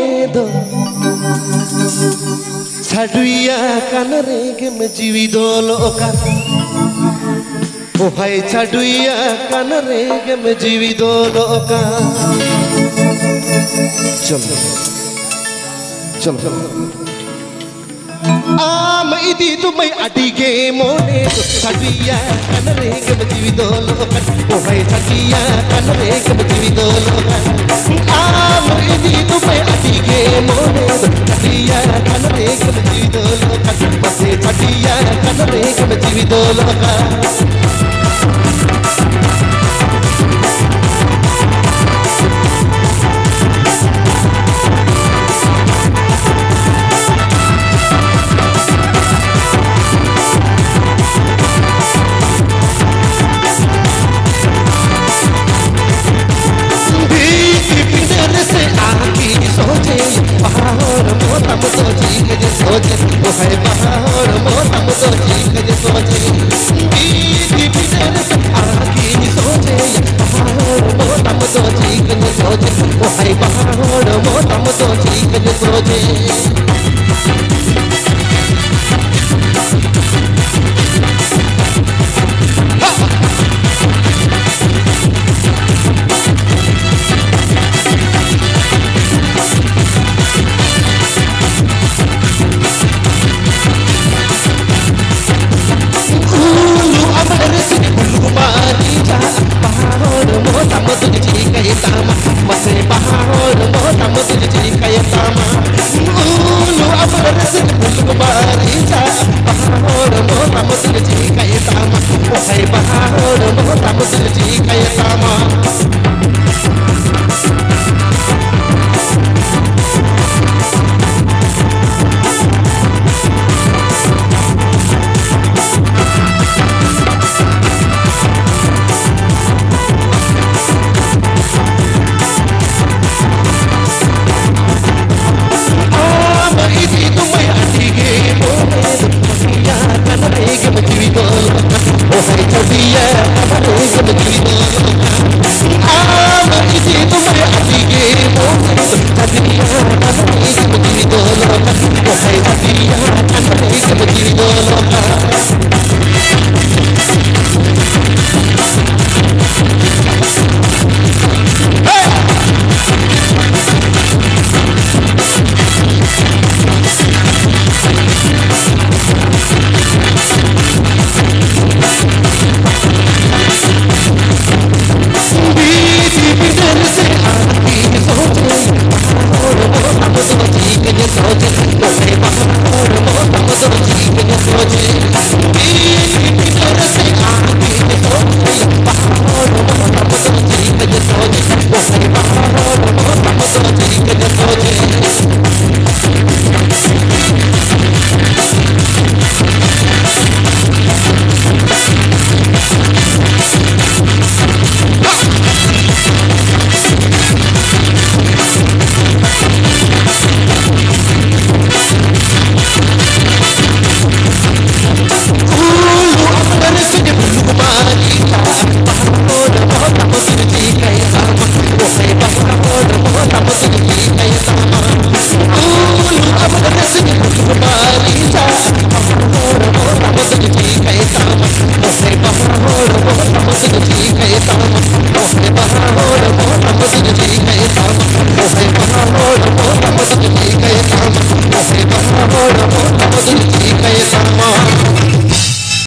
monedo Saduya kanarege me jividolo ka Oh hai saduya kanarege me jividolo ka Chalo Chalo Am idi tumai adige monedo Saduya kanarege me jividolo ka Oh hai saduya kanarege me jividolo ka Am idi tumai adige monedo Saduya kanarege me jividolo ka Mase saduya kanarege me jividolo ka Bahar